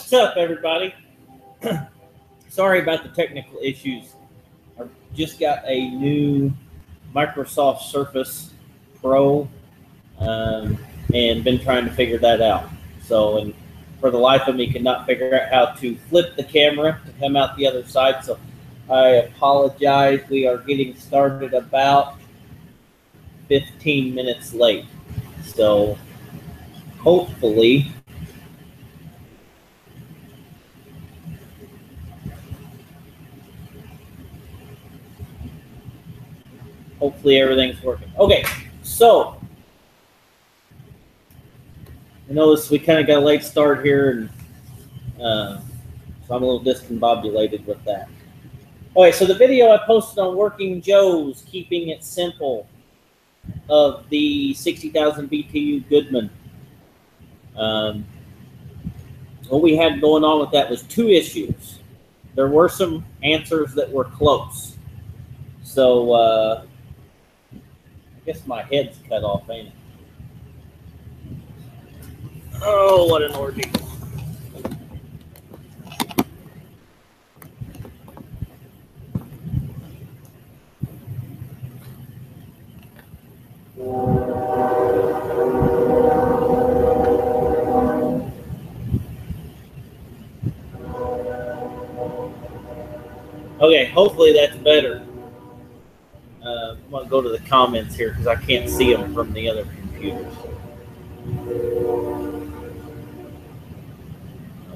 What's up, everybody? Sorry about the technical issues. I just got a new Microsoft Surface Pro and been trying to figure that out. So, and for the life of me, cannot figure out how to flip the camera to come out the other side. So I apologize. We are getting started about 15 minutes late. So hopefully everything's working. Okay, so I noticed we kind of got a late start here, and so I'm a little discombobulated with that. Okay, so the video I posted on Working Joe's Keeping It Simple of the 60,000 BTU Goodman. What we had going on with that was two issues. There were some answers that were close. So I guess my head's cut off, ain't it? Oh, what an ordeal. Okay, hopefully that's better. I'm going to go to the comments here because I can't see them from the other computers.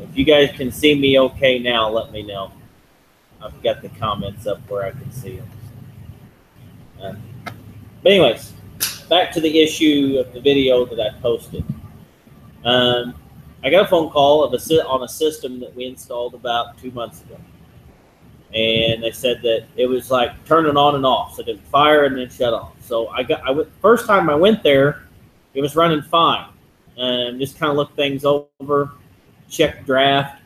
If you guys can see me okay now, let me know. I've got the comments up where I can see them. But anyways, back to the issue of the video that I posted. I got a phone call on a system that we installed about 2 months ago. And they said that it was like turning on and off. So it would fire and then shut off. So first time I went there, it was running fine. And just kind of looked things over, checked draft,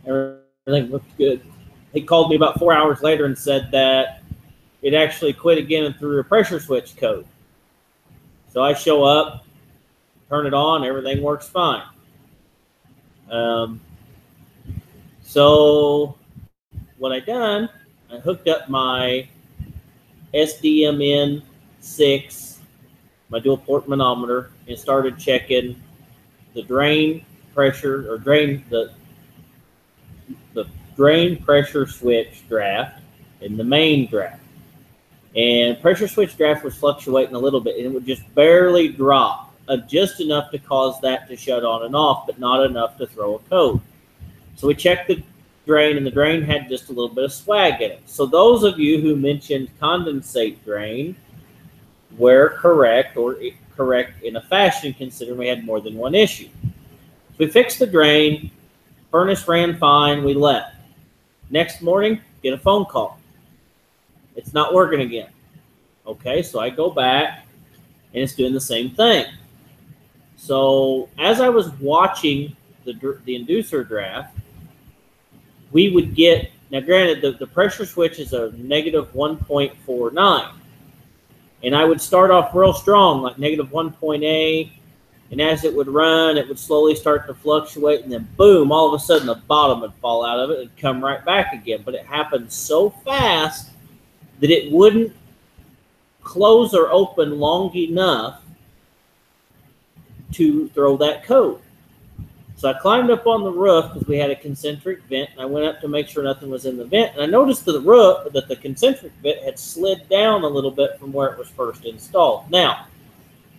everything looked good. He called me about 4 hours later and said that it actually quit again and threw a pressure switch code. So I show up, turn it on, everything works fine. So what I done, I hooked up my SDMN6, my dual port manometer, and started checking the drain pressure or the drain pressure switch draft and the main draft. And pressure switch draft was fluctuating a little bit, and it would just barely drop, just enough to cause that to shut on and off, but not enough to throw a code. So we checked the drain, and the drain had just a little bit of swag in it. So those of you who mentioned condensate drain were correct, or correct in a fashion, considering we had more than one issue. So we fixed the drain, furnace ran fine, we left. Next morning, get a phone call. It's not working again. Okay, so I go back, and it's doing the same thing. So as I was watching the inducer draft, we would get, now granted, the pressure switch is a negative 1.49. And I would start off real strong, like negative 1.8. And as it would run, it would slowly start to fluctuate. And then boom, all of a sudden the bottom would fall out of it and come right back again. But it happened so fast that it wouldn't close or open long enough to throw that code. So I climbed up on the roof because we had a concentric vent, and I went up to make sure nothing was in the vent. And I noticed that the concentric vent had slid down a little bit from where it was first installed. Now,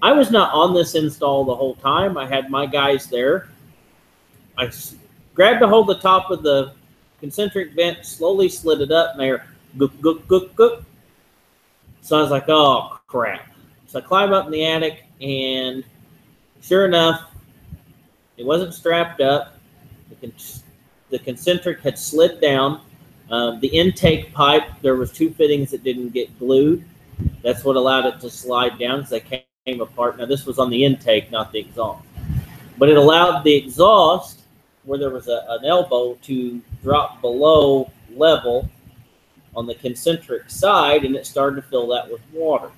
I was not on this install the whole time. I had my guys there. I grabbed a hold of the top of the concentric vent, slowly slid it up, and they're gook, gook, gook, gook. So I was like, oh, crap. So I climbed up in the attic, and sure enough, it wasn't strapped up. The concentric had slid down. The intake pipe, there was two fittings that didn't get glued. That's what allowed it to slide down because they came apart. Now, this was on the intake, not the exhaust. But it allowed the exhaust, where there was an elbow, to drop below level on the concentric side, and it started to fill that with water.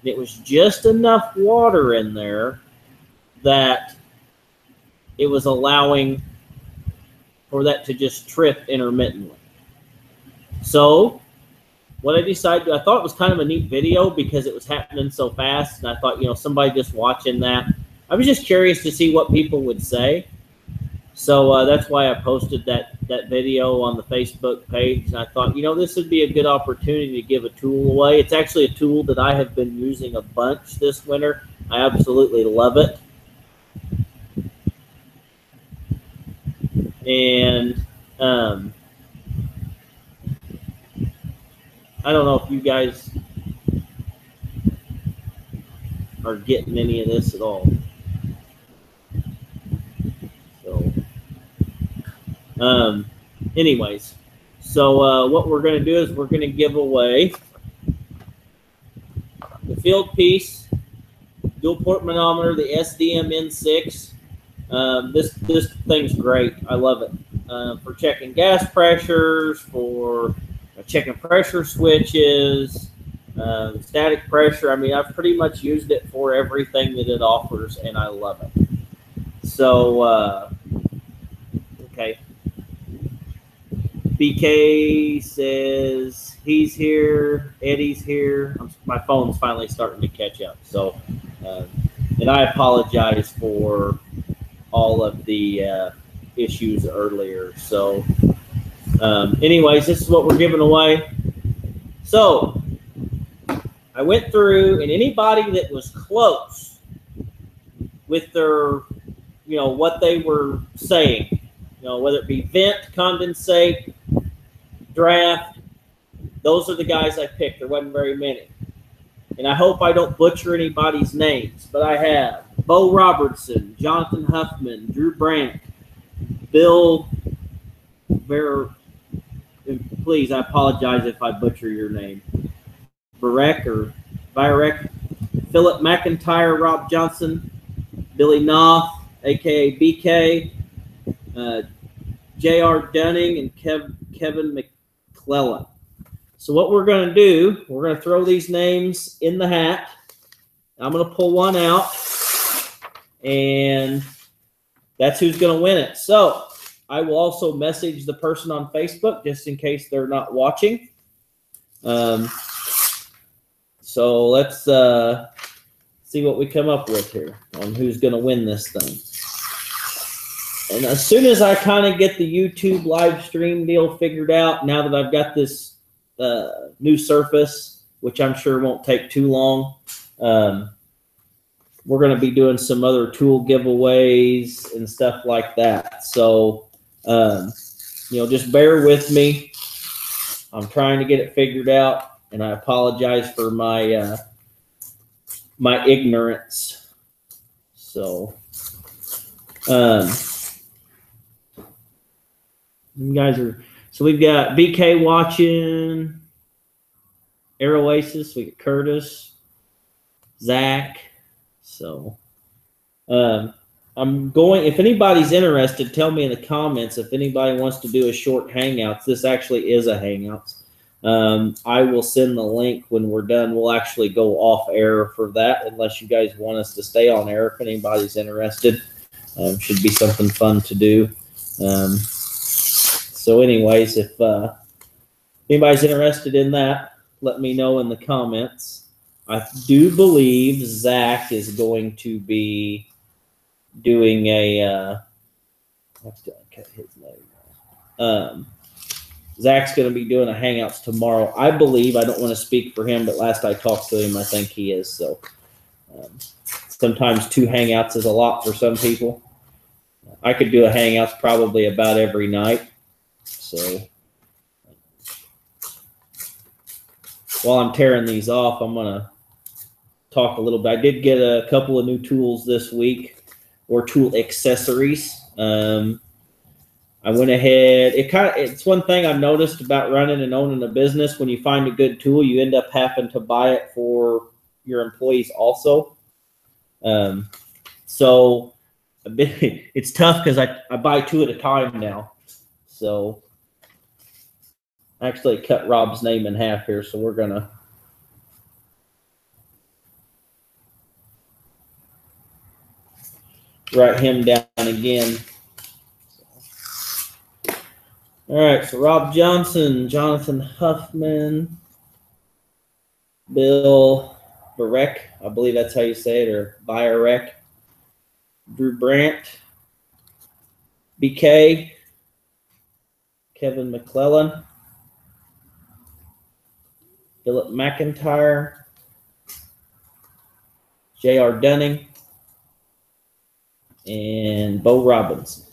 And it was just enough water in there that it was allowing for that to just trip intermittently. So what I decided, I thought it was kind of a neat video because it was happening so fast, and I thought, you know, somebody just watching that, I was just curious to see what people would say. So that's why I posted that video on the Facebook page, and I thought, you know, this would be a good opportunity to give a tool away. It's actually a tool that I have been using a bunch this winter. I absolutely love it. And I don't know if you guys are getting any of this at all. So, anyways, so what we're going to do is we're going to give away the field piece, dual port manometer, the SDM N6. This thing's great. I love it for checking gas pressures, for checking pressure switches, static pressure. I mean, I've pretty much used it for everything that it offers, and I love it. So, okay. BK says he's here. Eddie's here. My phone's finally starting to catch up. So, and I apologize for all of the issues earlier. So, anyways, this is what we're giving away. So, I went through, and anybody that was close with their, you know, what they were saying, you know, whether it be vent, condensate, draft, those are the guys I picked. There wasn't very many. And I hope I don't butcher anybody's names, but I have Bo Robertson, Jonathan Huffman, Drew Brandt, Bill please, I apologize if I butcher your name. Virek, Philip McIntyre, Rob Johnson, Billy Knopf, aka BK, J.R. Dunning, and Kevin McClellan. So what we're going to do, we're going to throw these names in the hat. I'm going to pull one out, and that's who's going to win it. So I will also message the person on Facebook just in case they're not watching. So let's see what we come up with here on who's going to win this thing. And as soon as I kind of get the YouTube live stream deal figured out, now that I've got this new Surface, which I'm sure won't take too long, we're going to be doing some other tool giveaways and stuff like that. So, you know, just bear with me. I'm trying to get it figured out, and I apologize for my my ignorance. So, you guys are, so we've got BK watching, Air Oasis, we got Curtis, Zach. So, I'm going, if anybody's interested, tell me in the comments if anybody wants to do a short Hangouts. This actually is a Hangouts. I will send the link when we're done. We'll actually go off air for that unless you guys want us to stay on air if anybody's interested. Should be something fun to do. So anyways, if anybody's interested in that, let me know in the comments. I do believe Zach is going to be doing a I have to cut his name. Zach's going to be doing a Hangouts tomorrow. I believe, I don't want to speak for him, but last I talked to him, I think he is. So sometimes 2 Hangouts is a lot for some people. I could do a Hangouts probably about every night. So while I'm tearing these off, I'm going to talk a little bit. I did get a couple of new tools this week, or tool accessories. I went ahead. It's one thing I've noticed about running and owning a business. When you find a good tool, you end up having to buy it for your employees also. So it's tough because I buy 2 at a time now. So I actually cut Rob's name in half here, so we're gonna write him down again. All right, so Rob Johnson, Jonathan Huffman, Bill Barek, I believe that's how you say it, or Byrek, Drew Brandt, BK, Kevin McClellan, Philip McIntyre, J.R. Dunning, and Bo Robinson.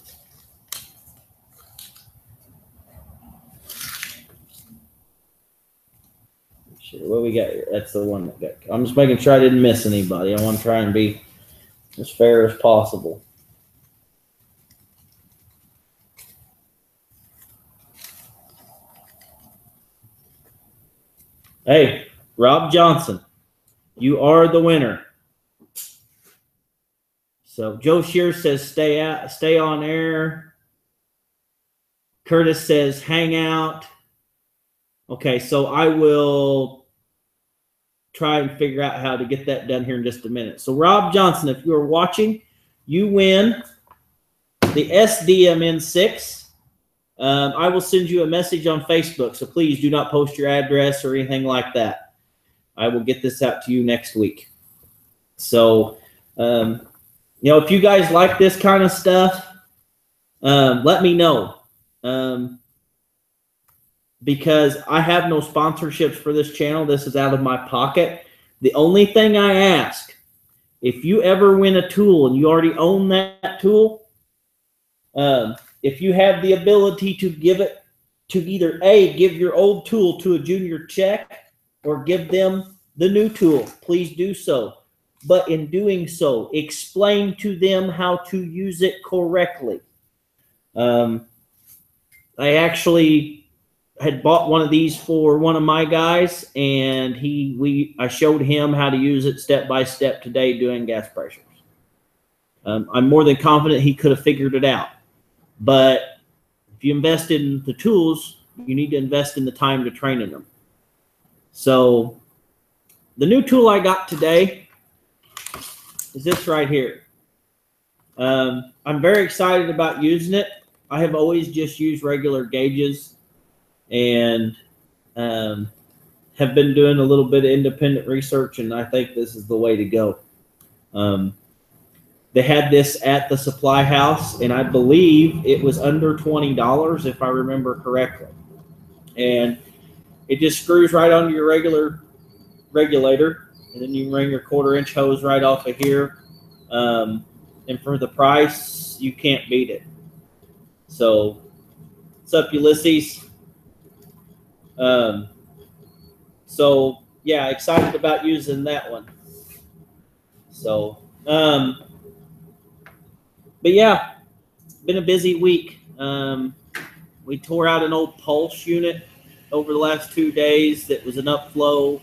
What we got here? That's the one that got. I'm just making sure I didn't miss anybody. I want to try and be as fair as possible. Hey, Rob Johnson, you are the winner. So Joe Shear says stay on air. Curtis says hang out. Okay, so I will try and figure out how to get that done here in just a minute. So Rob Johnson, if you are watching, you win the SDMN6. I will send you a message on Facebook, so please do not post your address or anything like that. I will get this out to you next week. So, if you guys like this kind of stuff, let me know. Because I have no sponsorships for this channel. This is out of my pocket. The only thing I ask, if you ever win a tool and you already own that tool, if you have the ability to give it to either give your old tool to a junior check or give them the new tool, please do so. But in doing so, explain to them how to use it correctly. I actually had bought one of these for one of my guys, and I showed him how to use it step by step today doing gas pressures. I'm more than confident he could have figured it out. But if you invest in the tools, you need to invest in the time to train in them. So the new tool I got today is this right here. I'm very excited about using it. I have always just used regular gauges and have been doing a little bit of independent research, and I think this is the way to go. They had this at the supply house, and I believe it was under $20 if I remember correctly. And it just screws right onto your regular regulator, and then you can run your 1/4-inch hose right off of here. And for the price, you can't beat it. So, what's up, Ulysses? So yeah, excited about using that one. So, but yeah, been a busy week. We tore out an old pulse unit over the last 2 days that was an upflow.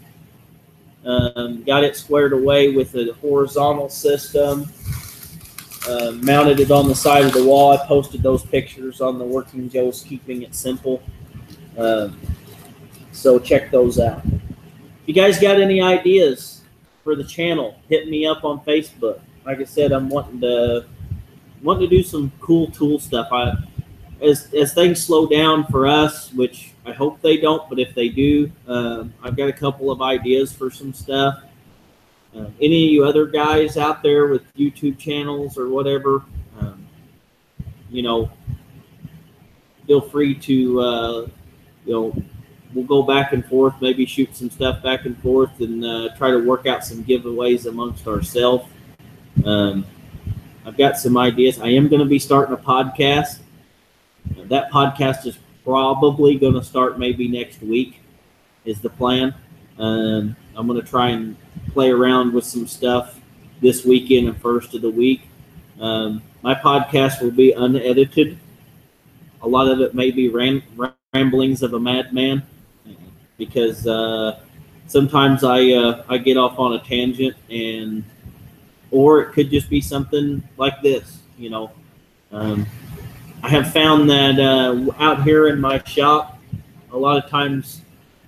Got it squared away with a horizontal system. Mounted it on the side of the wall. I posted those pictures on the Working Joe's Keeping It Simple. So check those out. If you guys got any ideas for the channel, hit me up on Facebook. Like I said, I'm wanting to do some cool tool stuff. As things slow down for us, which I hope they don't, but if they do, I've got a couple of ideas for some stuff. Any of you other guys out there with YouTube channels or whatever, feel free to, we'll go back and forth, maybe shoot some stuff back and forth and try to work out some giveaways amongst ourselves. I've got some ideas. I am going to be starting a podcast. That podcast is probably going to start maybe next week is the plan. I'm going to try and play around with some stuff this weekend and first of the week. My podcast will be unedited. A lot of it may be ramblings of a madman because sometimes I get off on a tangent, or it could just be something like this. I have found that out here in my shop, a lot of times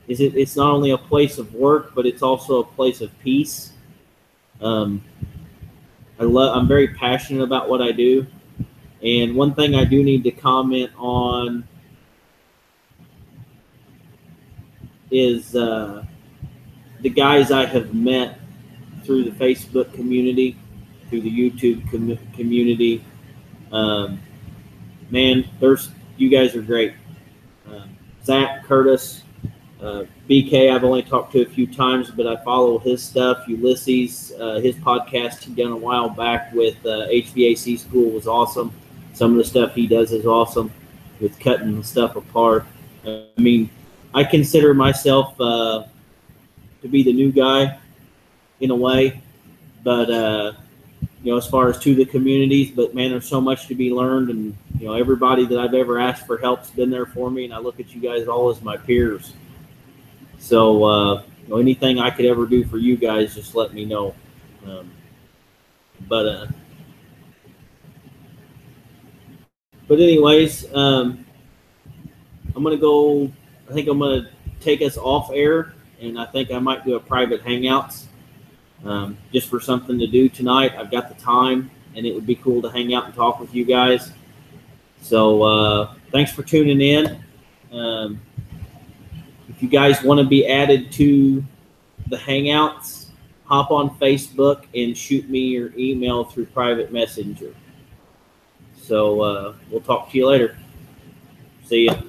it's not only a place of work, but it's also a place of peace. I'm very passionate about what I do. And one thing I do need to comment on is the guys I have met through the Facebook community, through the YouTube community. Man, you guys are great. Zach, Curtis, BK, I've only talked to a few times, but I follow his stuff. Ulysses, his podcast he done a while back with HVAC School was awesome. Some of the stuff he does is awesome with cutting the stuff apart. I mean, I consider myself to be the new guy in a way, but as far as to the communities, but man, there's so much to be learned, and everybody that I've ever asked for help's been there for me, and I look at you guys all as my peers. So anything I could ever do for you guys, just let me know. But anyways, I'm gonna go. I think I'm gonna take us off air, and I think I might do a private hangouts. Just for something to do tonight. I've got the time, and it would be cool to hang out and talk with you guys. So thanks for tuning in. If you guys want to be added to the hangouts, hop on Facebook and shoot me your email through private messenger. So we'll talk to you later. See ya.